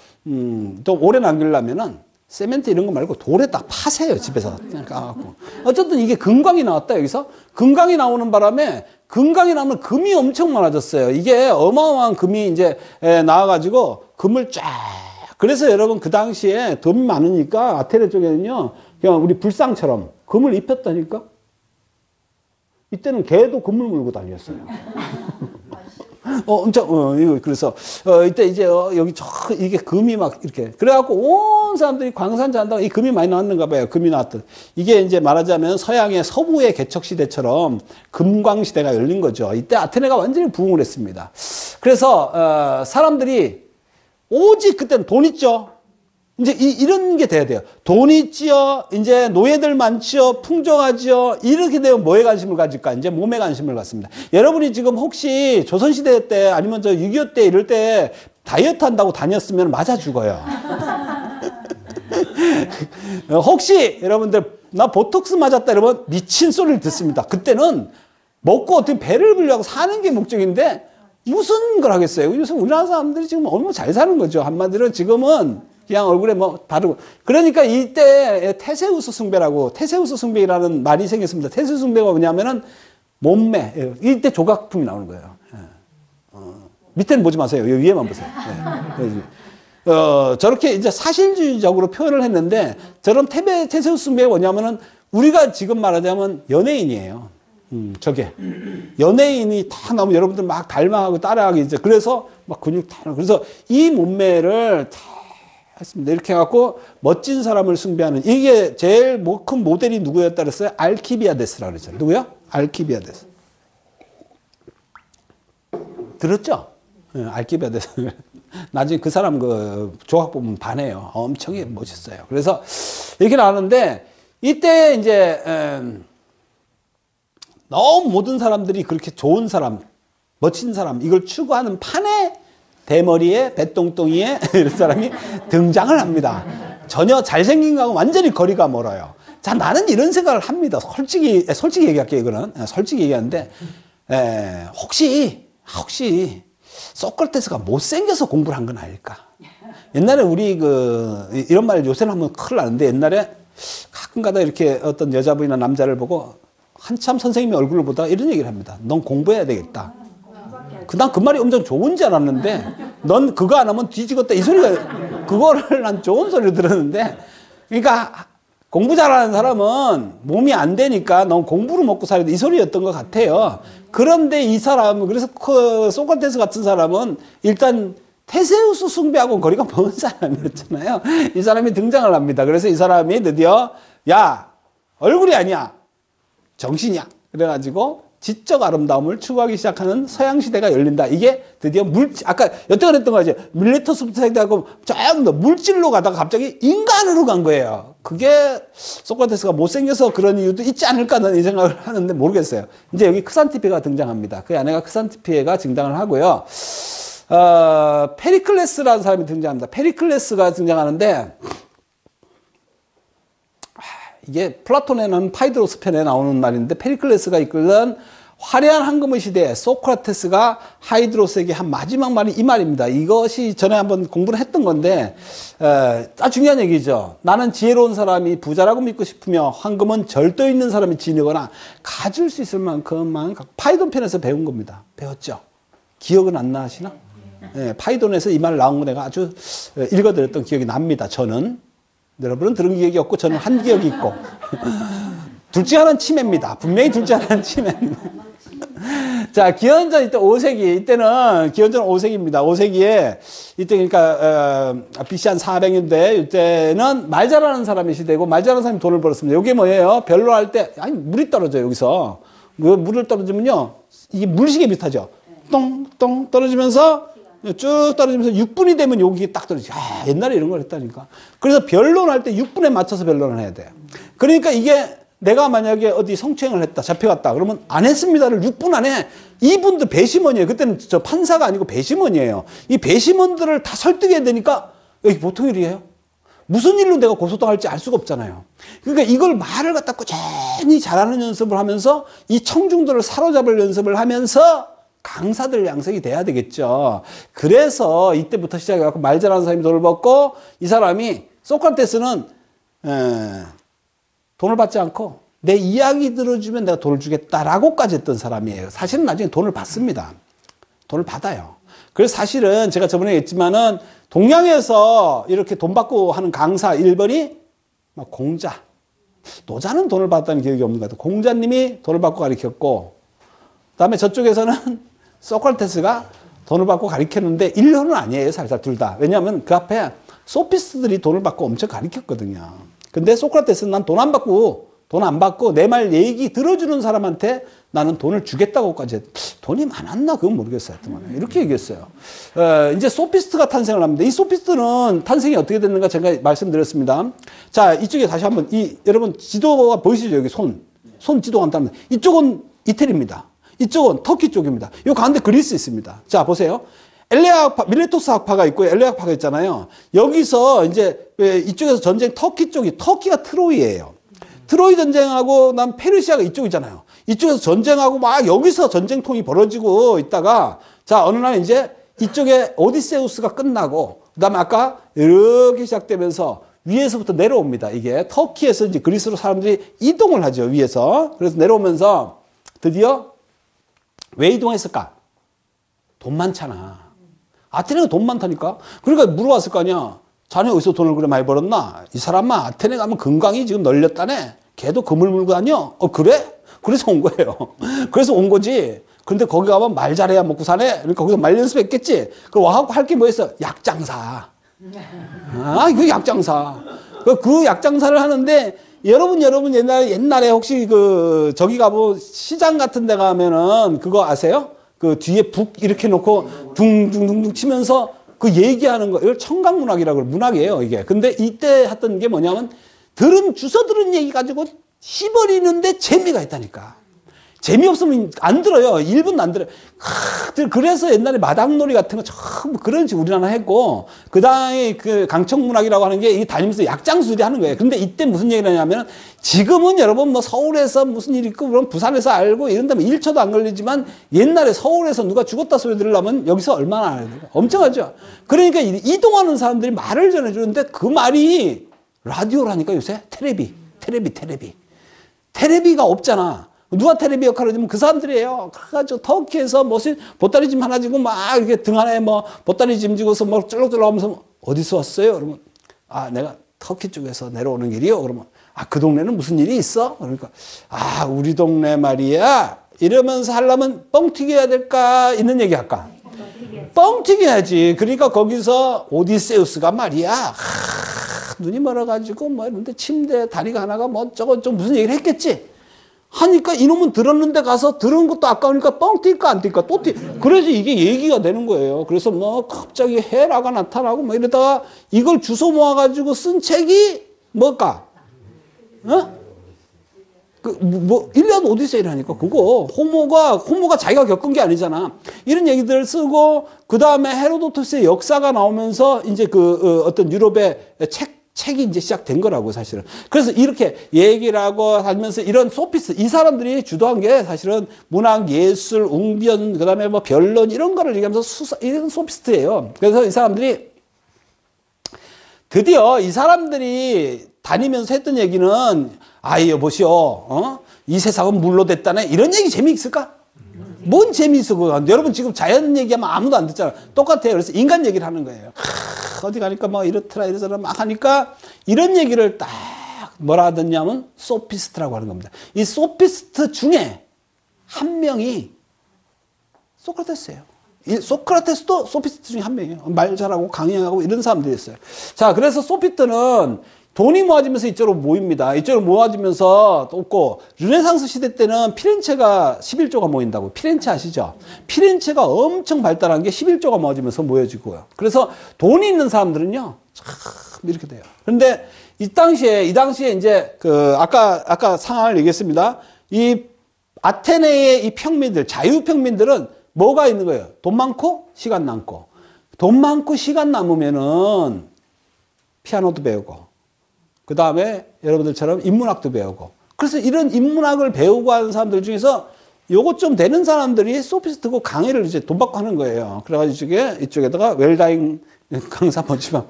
또 오래 남기려면은 세멘트 이런 거 말고 돌에 딱 파세요. 집에서 까갖고. 어쨌든 이게 금광이 나왔다 여기서. 금광이 나오는 바람에 금광이 나오면 금이 엄청 많아졌어요. 이게 어마어마한 금이 이제 나와가지고 금을 쫙. 그래서 여러분 그 당시에 돈이 많으니까 아테네 쪽에는요 그냥 우리 불상처럼 금을 입혔다니까. 이때는 개도 금을 물고 다녔어요. 이거, 그래서, 이때 이제, 여기 이게 금이 막 이렇게. 그래갖고 온 사람들이 광산자 한다고 이 금이 많이 나왔는가 봐요. 금이 나왔던. 이게 이제 말하자면 서양의 서부의 개척시대처럼 금광시대가 열린 거죠. 이때 아테네가 완전히 부흥을 했습니다. 그래서, 사람들이 오직 그때는 돈 있죠. 이제 이런 게 돼야 돼요. 돈 있지요. 이제 노예들 많지요. 풍족하지요. 이렇게 되면 뭐에 관심을 가질까? 이제 몸에 관심을 갖습니다. 여러분이 지금 혹시 조선시대 때 아니면 저 6.25 때 이럴 때 다이어트 한다고 다녔으면 맞아 죽어요. 혹시 여러분들 나 보톡스 맞았다 이러면 미친 소리를 듣습니다. 그때는 먹고 어떻게 배를 불려고 사는 게 목적인데 무슨 걸 하겠어요? 요즘 우리나라 사람들이 지금 얼마나 잘 사는 거죠. 한마디로 지금은 그냥 얼굴에 뭐 바르고. 그러니까 이때 테세우스 숭배라고, 테세우스 숭배라는 말이 생겼습니다. 테세우스 숭배가 뭐냐면은 몸매. 이때 조각품이 나오는 거예요. 밑에는 보지 마세요. 여기 위에만 보세요. 저렇게 이제 사실주의적으로 표현을 했는데 저런 테세우스 숭배가 뭐냐면은 우리가 지금 말하자면 연예인이에요. 저게. 연예인이 다 나오면 여러분들 막 닮아가고 따라하기 이제 그래서 막 근육 다. 그래서 이 몸매를 다 했습니다. 이렇게 해갖고 멋진 사람을 숭배하는 이게 제일 큰 모델이 누구였다 그랬어요? 알키비아데스라고 그랬죠. 누구요? 알키비아데스. 들었죠? 네, 알키비아데스. 나중에 그 사람 그 조각 보면 반해요. 엄청 멋있어요. 그래서 이렇게 나오는데 이때 이제 너무 모든 사람들이 그렇게 좋은 사람, 멋진 사람 이걸 추구하는 판에 대머리에 배똥똥이에 이런 사람이 등장을 합니다. 전혀 잘생긴 거하고 완전히 거리가 멀어요. 자, 나는 이런 생각을 합니다. 솔직히 얘기할게요. 이거는 솔직히 얘기하는데 혹시 소크라테스가 못생겨서 공부를 한 건 아닐까? 옛날에 우리 이런 말 요새는 하면 큰일 나는데 옛날에 가끔가다 이렇게 어떤 여자분이나 남자를 보고 한참 선생님의 얼굴을 보다가 이런 얘기를 합니다. 넌 공부해야 되겠다. 난 그 말이 엄청 좋은 줄 알았는데 넌 그거 안 하면 뒤지겠다 이 소리가 그거를 난 좋은 소리를 들었는데 그러니까 공부 잘하는 사람은 몸이 안 되니까 넌 공부로 먹고 살아야 돼 이 소리였던 것 같아요. 그런데 이 사람은 그래서 소크라테스 같은 사람은 일단 테세우스 숭배하고 거리가 먼 사람이었잖아요. 이 사람이 등장을 합니다. 그래서 이 사람이 드디어 야 얼굴이 아니야 정신이야 그래가지고 지적 아름다움을 추구하기 시작하는 서양 시대가 열린다. 이게 드디어 아까 여태까지 했던 거죠. 밀레토스부터 시작하고 조금 더 물질로 가다가 갑자기 인간으로 간 거예요. 그게 소크라테스가 못생겨서 그런 이유도 있지 않을까는 이 생각을 하는데 모르겠어요. 이제 여기 크산티페가 등장합니다. 그 아내가 크산티페가 등장을 하고요. 페리클레스라는 사람이 등장합니다. 페리클레스가 등장하는데, 이게 플라톤에 나오는 파이드로스 편에 나오는 말인데, 페리클레스가 이끌던 화려한 황금의 시대에 소크라테스가 하이드로스에게 한 마지막 말이 이 말입니다. 이것이 전에 한번 공부를 했던 건데, 중요한 얘기죠. 나는 지혜로운 사람이 부자라고 믿고 싶으며 황금은 절도 있는 사람이 지니거나 가질 수 있을 만큼만 파이돈 편에서 배운 겁니다. 배웠죠? 기억은 안 나시나? 네, 파이돈에서 이 말 나온 거 내가 아주 읽어드렸던 기억이 납니다. 저는. 여러분은 들은 기억이 없고 저는 한 기억이 있고. 둘째 하나는 치매입니다. 분명히 둘째 하나는 치매입니다. 자, 기원전 이때 5세기, 이때는 기원전 5세기입니다. 5세기에 이때 그러니까 BC 한 400년대 이때는 말 잘하는 사람의 시대고 말 잘하는 사람이 돈을 벌었습니다. 이게 뭐예요? 별로할 때 아니 물이 떨어져요. 여기서 물을 떨어지면요 이게 물시계 비슷하죠. 똥똥 떨어지면서 쭉 떨어지면서 6분이 되면 여기 딱 떨어지죠. 아, 옛날에 이런 걸 했다니까. 그래서 변론할 때 6분에 맞춰서 변론을 해야 돼요. 그러니까 이게 내가 만약에 어디 성추행을 했다, 잡혀갔다, 그러면 안 했습니다를 6분 안에 이분들 배심원이에요. 그때는 저 판사가 아니고 배심원이에요. 이 배심원들을 다 설득해야 되니까 이게 보통 일이에요. 무슨 일로 내가 고소당할지 알 수가 없잖아요. 그러니까 이걸 말을 갖다 꾸준히 잘하는 연습을 하면서 이 청중들을 사로잡을 연습을 하면서 강사들 양성이 돼야 되겠죠. 그래서 이때부터 시작해갖고 말 잘하는 사람이 돈을 받고 이 사람이 소크라테스는 돈을 받지 않고 내 이야기 들어주면 내가 돈을 주겠다라고까지 했던 사람이에요. 사실은 나중에 돈을 받습니다. 돈을 받아요. 그래서 사실은 제가 저번에 했지만은 동양에서 이렇게 돈 받고 하는 강사 1번이 막 공자. 노자는 돈을 받았다는 기억이 없는 것 같아요. 공자님이 돈을 받고 가르쳤고 그 다음에 저쪽에서는 소크라테스가 돈을 받고 가르쳤는데 일론은 아니에요. 살살 둘 다. 왜냐하면 그 앞에 소피스트들이 돈을 받고 엄청 가르쳤거든요. 근데 소크라테스는 난 돈 안 받고 내 말 얘기 들어주는 사람한테 나는 돈을 주겠다고까지 돈이 많았나 그건 모르겠어요. 이렇게 얘기했어요. 이제 소피스트가 탄생을 합니다. 이 소피스트는 탄생이 어떻게 됐는가 제가 말씀드렸습니다. 자, 이쪽에 다시 한번 여러분 지도가 보이시죠? 여기 손 지도가 한다면 이쪽은 이태리입니다. 이쪽은 터키 쪽입니다. 이 가운데 그리스 있습니다. 자, 보세요. 밀레토스 학파가 있고 엘레 학파가 있잖아요. 여기서 이제 이쪽에서 전쟁 터키 쪽이 터키가 트로이예요. 트로이 전쟁하고 난 페르시아가 이쪽이잖아요. 이쪽에서 전쟁하고 막 여기서 전쟁통이 벌어지고 있다가 자 어느 날 이제 이쪽에 오디세우스가 끝나고 그다음에 아까 이렇게 시작되면서 위에서부터 내려옵니다. 이게 터키에서 이제 그리스로 사람들이 이동을 하죠. 위에서. 그래서 내려오면서 드디어 왜 이동했을까? 돈 많잖아. 아테네가 돈 많다니까. 그러니까 물어봤을 거 아니야. 자네 어디서 돈을 그래 많이 벌었나? 이 사람아 아테네 가면 금강이 지금 널렸다네. 걔도 금을 물고 다녀. 그래? 그래서 온 거예요. 그래서 온 거지. 근데 거기 가면 말 잘해야 먹고 사네. 그러니까 거기서 말 연습했겠지. 그럼 와갖고 할 게 뭐였어? 약장사. 아, 이거 약장사. 그 약장사를 하는데 여러분 옛날에 혹시 저기 가보 시장 같은 데 가면은 그거 아세요? 그 뒤에 북 이렇게 놓고 둥둥둥둥 치면서 그 얘기하는 거, 이걸 청각문학이라고 그래요. 문학이에요, 이게. 근데 이때 했던 게 뭐냐면 주워 들은 얘기 가지고 씹어리는데 재미가 있다니까. 재미없으면 안 들어요. 1분도 안 들어요. 그래서 옛날에 마당놀이 같은 거 처음 그런 식으로 우리나라 했고, 그 다음에 그 강청문학이라고 하는 게 이게 다니면서 약장수리 하는 거예요. 근데 이때 무슨 얘기를 하냐면, 지금은 여러분 뭐 서울에서 무슨 일 있고, 그럼 부산에서 알고 이런 다음에 1초도 안 걸리지만, 옛날에 서울에서 누가 죽었다 소리 들으려면 여기서 얼마나 알아야 돼요? 엄청하죠? 그러니까 이동하는 사람들이 말을 전해주는데 그 말이 라디오라니까 요새 테레비가 없잖아. 누가 테레비 역할을 해주면 그 사람들이에요. 그래가지고 터키에서 무슨 보따리 짐 하나 지고 막 이렇게 등 안에 뭐 보따리 짐 지고서 뭐 쫄록쫄록 하면서 어디서 왔어요? 그러면 아, 내가 터키 쪽에서 내려오는 길이요. 그러면 아, 그 동네는 무슨 일이 있어? 그러니까 아, 우리 동네 말이야. 이러면서 하려면 뻥 튀겨야 될까? 있는 얘기 할까? 뻥 튀겨야지. 그러니까 거기서 오디세우스가 말이야. 눈이 멀어가지고 뭐 이런데 침대 다리가 하나가 뭐 저거 좀 무슨 얘기를 했겠지. 하니까 이놈은 들었는데 가서 들은 것도 아까우니까 뻥 뛸까 안 뛸까 또 그래서 이게 얘기가 되는 거예요. 그래서 뭐 갑자기 헤라가 나타나고 뭐 이러다가 이걸 주워 모아가지고 쓴 책이 뭘까? 어? 뭐 일리아드 오디세이라니까. 그거 호모가 자기가 겪은 게 아니잖아. 이런 얘기들을 쓰고 그 다음에 헤로도토스의 역사가 나오면서 이제 어떤 유럽의 책이 이제 시작된 거라고 사실은. 그래서 이렇게 얘기를 하고 하면서 이런 소피스트 이 사람들이 주도한 게 사실은 문학, 예술, 웅변, 그 다음에 뭐 변론 이런 거를 얘기하면서 이런 소피스트예요. 그래서 이 사람들이 드디어 이 사람들이 다니면서 했던 얘기는 아이 여보시오, 이 세상은 물로 됐다네 이런 얘기 재미있을까? 뭔 재미있어 그거. 여러분 지금 자연 얘기하면 아무도 안 듣잖아. 똑같아요. 그래서 인간 얘기를 하는 거예요. 어디 가니까 뭐 이렇더라 이러더라 막 하니까 이런 얘기를 딱 뭐라 하더냐면 소피스트라고 하는 겁니다. 이 소피스트 중에 한 명이 소크라테스예요. 이 소크라테스도 소피스트 중에 한 명이에요. 말 잘하고 강의하고 이런 사람들이었어요. 자, 그래서 소피스트는 돈이 모아지면서 이쪽으로 모입니다. 이쪽으로 모아지면서 또 없고 르네상스 시대 때는 피렌체가 11조가 모인다고. 피렌체 아시죠? 피렌체가 엄청 발달한 게 11조가 모아지면서 모여지고요. 그래서 돈이 있는 사람들은요, 참 이렇게 돼요. 그런데 이 당시에 이제 아까 상황을 얘기했습니다. 이 아테네의 이 평민들, 자유평민들은 뭐가 있는 거예요? 돈 많고 시간 남고. 돈 많고 시간 남으면은 피아노도 배우고 그 다음에 여러분들처럼 인문학도 배우고. 그래서 이런 인문학을 배우고 하는 사람들 중에서 요것 좀 되는 사람들이 소피스트고 강의를 이제 돈 받고 하는 거예요. 그래가지고 이쪽에다가 웰다잉 강사 뭐지만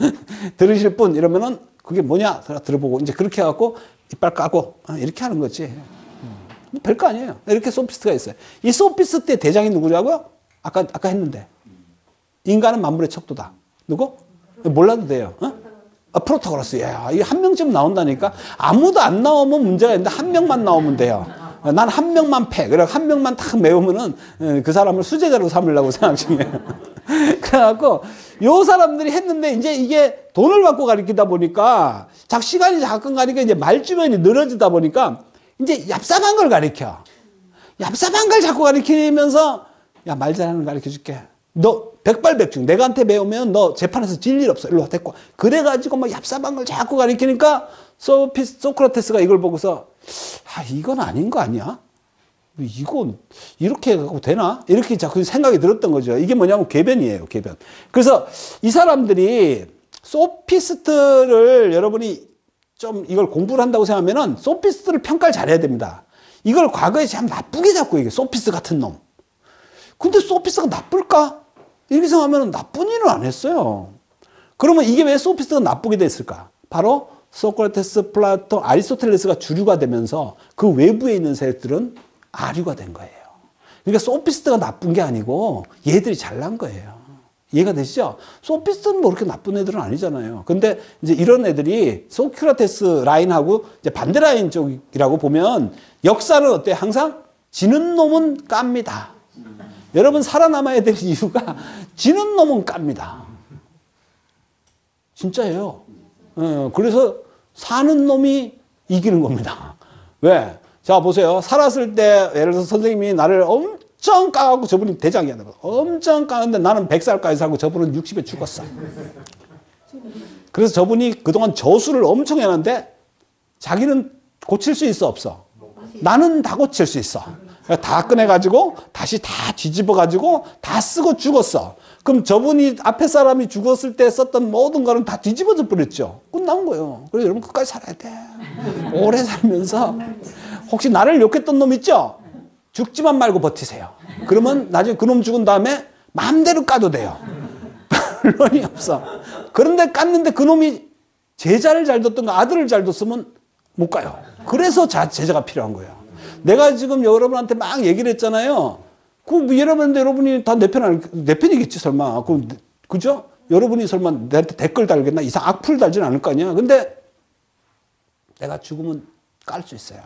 들으실 분 이러면은 그게 뭐냐 들어보고 이제 그렇게 해갖고 이빨 까고 이렇게 하는 거지. 별거 아니에요. 이렇게 소피스트가 있어요. 이 소피스트의 대장이 누구냐고요? 아까 했는데. 인간은 만물의 척도다. 누구? 몰라도 돼요. 프로타고라스. 야, 이 한 명쯤 나온다니까. 아무도 안 나오면 문제가 있는데 한 명만 나오면 돼요. 난 한 명만 패. 그래 한 명만 딱 메우면은 그 사람을 수제자로 삼으려고 생각 중이에요. 그래갖고 요 사람들이 했는데 이제 이게 돈을 받고 가르치다 보니까 시간이 잠깐 가니까 이제 말주변이 늘어지다 보니까 이제 얍삽한 걸 가르쳐. 얍삽한 걸 자꾸 가르치면서 야, 말 잘하는 거 가르쳐 줄게. 너 백발백중 내가한테 배우면 너 재판에서 질 일 없어. 일로 와 데리고. 그래가지고 막 얍삽한 걸 자꾸 가르치니까 소크라테스가 이걸 보고서 이건 아닌 거 아니야? 이건 이렇게 해갖고 되나? 이렇게 자꾸 생각이 들었던 거죠. 이게 뭐냐면 궤변이에요. 궤변. 그래서 이 사람들이 소피스트를 여러분이 좀 이걸 공부를 한다고 생각하면은 소피스트를 평가를 잘해야 됩니다. 이걸 과거에 참 나쁘게 잡고 이게 소피스트 같은 놈. 근데 소피스트가 나쁠까? 이렇게 생각하면 나쁜 일을 안 했어요. 그러면 이게 왜 소피스트가 나쁘게 됐을까? 바로 소크라테스, 플라톤, 아리스토텔레스가 주류가 되면서 그 외부에 있는 세력들은 아류가 된 거예요. 그러니까 소피스트가 나쁜 게 아니고 얘들이 잘난 거예요. 이해가 되시죠? 소피스트는 뭐 그렇게 나쁜 애들은 아니잖아요. 근데 이제 이런 애들이 소크라테스 라인하고 이제 반대 라인 쪽이라고 보면 역사는 어때요? 항상 지는 놈은 깝니다. 여러분 살아남아야 될 이유가 지는 놈은 깝니다. 진짜예요. 그래서 사는 놈이 이기는 겁니다. 왜? 자 보세요. 살았을 때 예를 들어서 선생님이 나를 엄청 까갖고 저분이 대장이야. 엄청 까는데 나는 100살까지 살고 저분은 60에 죽었어. 그래서 저분이 그동안 저수를 엄청 해놨는데 자기는 고칠 수 있어 없어? 나는 다 고칠 수 있어. 다 꺼내가지고 다시 다 뒤집어가지고 다 쓰고 죽었어. 그럼 저분이 앞에 사람이 죽었을 때 썼던 모든 거는 다 뒤집어져 버렸죠. 끝난 거예요. 그래서 여러분 끝까지 살아야 돼. 오래 살면서 혹시 나를 욕했던 놈 있죠? 죽지만 말고 버티세요. 그러면 나중에 그놈 죽은 다음에 마음대로 까도 돼요. 변론이 없어. 그런데 깠는데 그놈이 제자를 잘 뒀던가 아들을 잘 뒀으면 못 가요. 그래서 제자가 필요한 거예요. 내가 지금 여러분한테 막 얘기를 했잖아요. 여러분이 다 내 편이겠지, 설마. 그죠? 여러분이 설마 내한테 댓글 달겠나? 이상 악플 달진 않을 거 아니야? 근데 내가 죽으면 깔 수 있어요.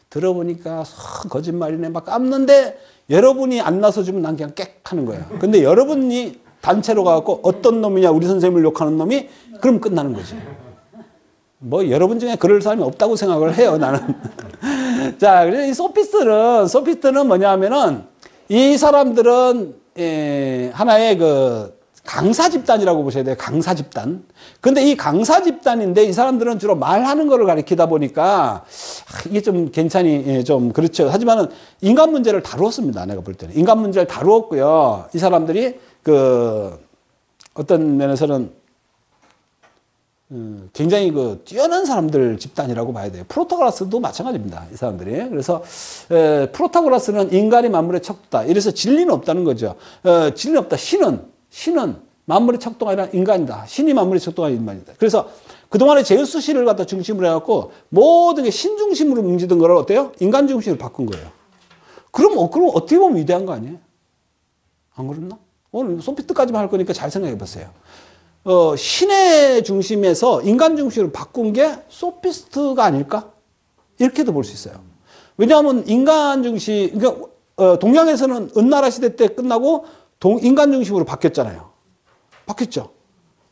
들어보니까 거짓말이네. 막 깝는데 여러분이 안 나서주면 난 그냥 꽥 하는 거예요. 근데 여러분이 단체로 가갖고 어떤 놈이냐, 우리 선생님을 욕하는 놈이, 그럼 끝나는 거지. 뭐 여러분 중에 그럴 사람이 없다고 생각을 해요, 나는. 자, 그래서 이 소피스트는 뭐냐면은 이 사람들은 하나의 그 강사 집단이라고 보셔야 돼요. 강사 집단. 근데 이 강사 집단인데 이 사람들은 주로 말하는 거를 가리키다 보니까 이게 좀 괜찮이 좀 그렇죠. 하지만은 인간 문제를 다루었습니다. 내가 볼 때는. 인간 문제를 다루었고요. 이 사람들이 그 어떤 면에서는 굉장히 그 뛰어난 사람들 집단이라고 봐야 돼요. 프로타고라스도 마찬가지입니다. 이 사람들이. 그래서 프로타고라스는 인간이 만물의 척도다. 이래서 진리는 없다는 거죠. 진리는 없다. 신은 만물의 척도가 아니라 인간이다. 신이 만물의 척도가 아니라 인간이다. 그래서 그동안에 제우스 신을 갖다 중심으로 해갖고 모든 게 신 중심으로 움직이던 거를 어때요? 인간 중심으로 바꾼 거예요. 그럼 어떻게 보면 위대한 거 아니에요? 안 그렇나? 오늘 소피트까지만 할 거니까 잘 생각해 보세요. 신의 중심에서 인간 중심으로 바꾼 게 소피스트가 아닐까? 이렇게도 볼 수 있어요. 왜냐하면 인간 중심, 그러니까 동양에서는 은나라 시대 때 끝나고 인간 중심으로 바뀌었잖아요. 바뀌었죠.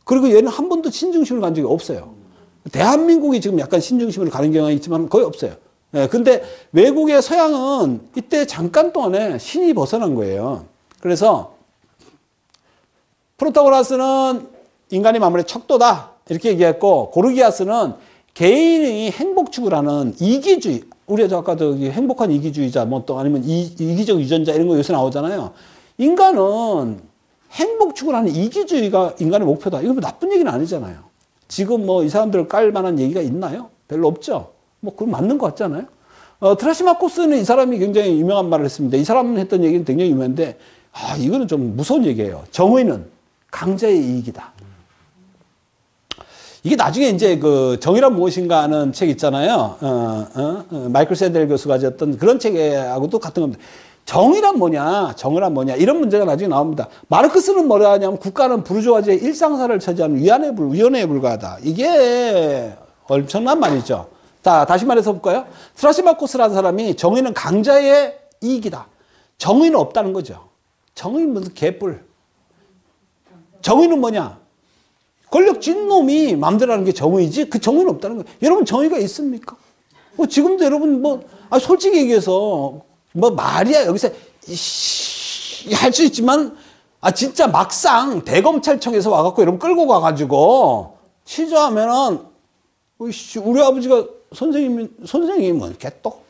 그리고 얘는 한 번도 신 중심으로 간 적이 없어요. 대한민국이 지금 약간 신 중심으로 가는 경향이 있지만 거의 없어요. 근데 외국의 서양은 이때 잠깐 동안에 신이 벗어난 거예요. 그래서 프로타고라스는 인간이 만물의 척도다 이렇게 얘기했고, 고르기아스는 개인이 행복 추구라는 이기주의, 우리가 아까 저기 행복한 이기주의자 뭐 또 아니면 이기적 유전자 이런 거 요새 나오잖아요. 인간은 행복 추구라는 이기주의가 인간의 목표다. 이거 뭐 나쁜 얘기는 아니잖아요. 지금 뭐 이 사람들 깔 만한 얘기가 있나요? 별로 없죠. 뭐 그건 맞는 것 같잖아요. 트라시마코스는 이 사람이 굉장히 유명한 말을 했습니다. 이 사람은 했던 얘기는 굉장히 유명한데 이거는 좀 무서운 얘기예요. 정의는 강자의 이익이다. 이게 나중에 이제 그 정의란 무엇인가 하는 책 있잖아요. 마이클 샌델 교수가 지었던 그런 책하고도 같은 겁니다. 정의란 뭐냐, 이런 문제가 나중에 나옵니다. 마르크스는 뭐라 하냐면 국가는 부르주아지의 일상사를 차지하는 위원회에 불과하다. 이게 엄청난 말이죠. 다시 말해서 볼까요? 트라시마코스라는 사람이 정의는 강자의 이익이다. 정의는 없다는 거죠. 정의는 무슨 개뿔. 정의는 뭐냐? 권력진 놈이 마음대로 하는 게 정의지 그 정의는 없다는 거예요. 여러분 정의가 있습니까? 지금도 여러분 솔직히 얘기해서 말이야 여기서 할 수 있지만 진짜 막상 대검찰청에서 와갖고 여러분 끌고 가가지고 취조하면은 우리 아버지가 선생님은 개떡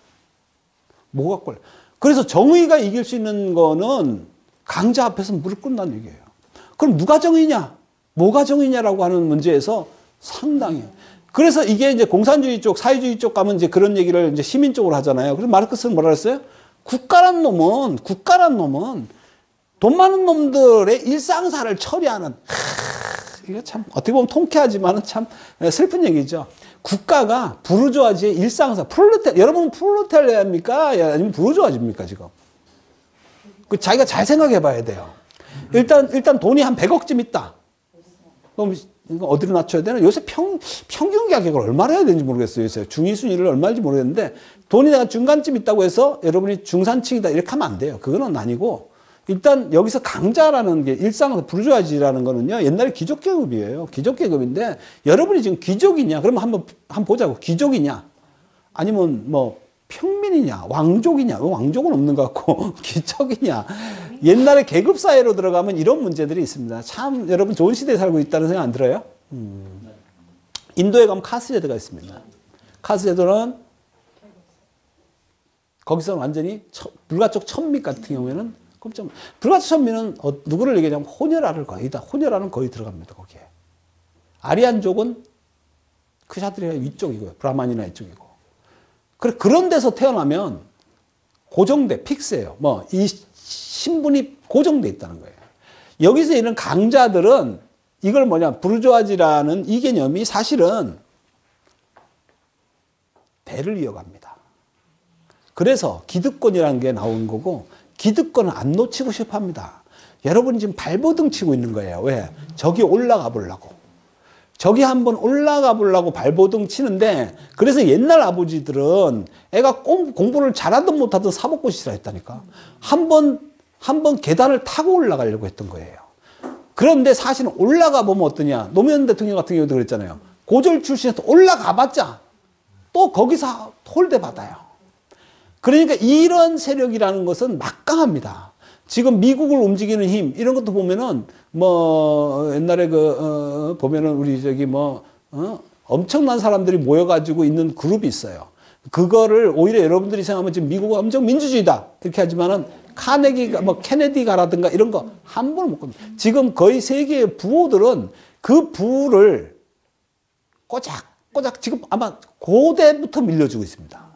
뭐가 꼴. 그래서 정의가 이길 수 있는 거는 강자 앞에서 무릎 꿇는다는 얘기예요. 그럼 누가 정의냐? 뭐가 정의냐라고 하는 문제에서 상당히. 그래서 이게 이제 공산주의 쪽, 사회주의 쪽 가면 이제 그런 얘기를 이제 시민 쪽으로 하잖아요. 그래서 마르크스는 뭐라 그랬어요? 국가란 놈은 돈 많은 놈들의 일상사를 처리하는, 이게 참, 어떻게 보면 통쾌하지만은 참 슬픈 얘기죠. 국가가 부르주아지의 일상사, 여러분 프롤레타리아입니까? 아니면 부르주아지입니까, 지금? 자기가 잘 생각해 봐야 돼요. 일단 돈이 한 100억쯤 있다. 그럼 이거 어디로 낮춰야 되나? 요새 평균 가격을 얼마나 해야 되는지 모르겠어요. 요새 중위 순위를 얼마인지 모르겠는데 돈이 내가 중간쯤 있다고 해서 여러분이 중산층이다 이렇게 하면 안 돼요. 그거는 아니고 일단 여기서 강자라는 게 일상에서 부르주아지라는 거는요. 옛날에 귀족계급이에요. 귀족계급인데 여러분이 지금 귀족이냐? 그러면 한번 보자고. 귀족이냐? 아니면 뭐 평민이냐? 왕족이냐? 왕족은 없는 것 같고 귀족이냐? 옛날에 계급사회로 들어가면 이런 문제들이 있습니다. 참 여러분 좋은 시대에 살고 있다는 생각 안 들어요? 인도에 가면 카스제도가 있습니다. 카스제도는 거기서는 완전히 불가촉 천민 같은 경우에는 불가촉 천민은 누구를 얘기하냐면 호녀라를 거의 들어갑니다. 거기에. 아리안족은 크샤트리아 위쪽이고요. 브라만이나 이쪽이고. 그런 데서 태어나면 고정돼, 픽스예요. 이 신분이 고정돼 있다는 거예요. 여기서 이런 강자들은 이걸 부르주아지라는 이 개념이 사실은 대를 이어갑니다. 그래서 기득권이라는 게 나온 거고 기득권을 안 놓치고 싶어 합니다. 여러분이 지금 발버둥 치고 있는 거예요. 왜? 저기 올라가 보려고. 저기 한번 올라가 보려고 발버둥 치는데 그래서 옛날 아버지들은 애가 공부를 잘하든 못하든 사법고시라 했다니까. 한번 계단을 타고 올라가려고 했던 거예요. 그런데 사실은 올라가 보면 어떠냐. 노무현 대통령 같은 경우도 그랬잖아요. 고졸 출신에서 올라가 봤자 또 거기서 홀대 받아요. 그러니까 이런 세력이라는 것은 막강합니다. 지금 미국을 움직이는 힘, 이런 것도 보면은, 뭐, 옛날에 보면은 우리 엄청난 사람들이 모여가지고 있는 그룹이 있어요. 그거를 오히려 여러분들이 생각하면 지금 미국은 엄청 민주주의다. 이렇게 하지만은 케네디가라든가 이런 거 한 번을 못 겁니다. 지금 거의 세계의 부호들은 그 부를 꼬작꼬작 지금 아마 고대부터 밀려주고 있습니다.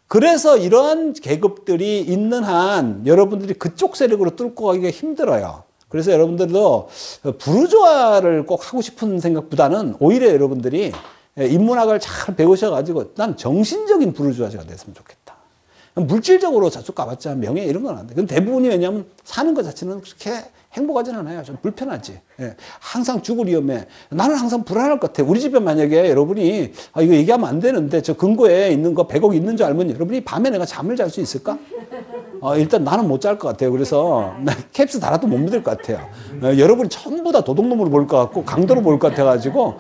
그래서 이러한 계급들이 있는 한 여러분들이 그쪽 세력으로 뚫고 가기가 힘들어요. 그래서 여러분들도 부르주아를 꼭 하고 싶은 생각보다는 오히려 여러분들이 인문학을 잘 배우셔가지고 난 정신적인 부르주아가 됐으면 좋겠다. 물질적으로 저쪽 가봤자 명예 이런 건 안 돼. 근데 대부분이 왜냐하면 사는 것 자체는 그렇게 행복하지는 않아요. 좀 불편하지. 예. 항상 죽을 위험해. 나는 항상 불안할 것 같아. 우리 집에 만약에 여러분이 이거 얘기하면 안 되는데 저 근거에 있는 거 100억 있는 줄 알면 여러분이 밤에 내가 잠을 잘 수 있을까? 일단 나는 못 잘 것 같아요. 그래서 캡스 달아도 못 믿을 것 같아요. 여러분이 전부 다 도둑놈으로 볼 것 같고 강도로 볼 것 같아가지고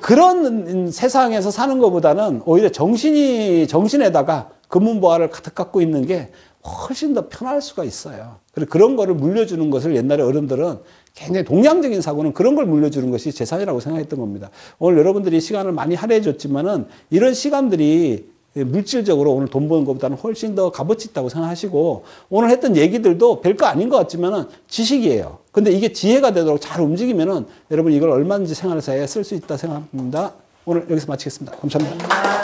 그런 세상에서 사는 것보다는 오히려 정신에다가 금문보화를 가득 갖고 있는 게 훨씬 더 편할 수가 있어요. 그래서 그런 거를 물려주는 것을 옛날에 어른들은 굉장히 동양적인 사고는 그런 걸 물려주는 것이 재산이라고 생각했던 겁니다. 오늘 여러분들이 시간을 많이 할애해 줬지만은 이런 시간들이 물질적으로 오늘 돈 버는 것보다는 훨씬 더 값어치 있다고 생각하시고 오늘 했던 얘기들도 별거 아닌 것 같지만은 지식이에요. 근데 이게 지혜가 되도록 잘 움직이면은 여러분 이걸 얼마든지 생활에서 쓸 수 있다 생각합니다. 오늘 여기서 마치겠습니다. 감사합니다.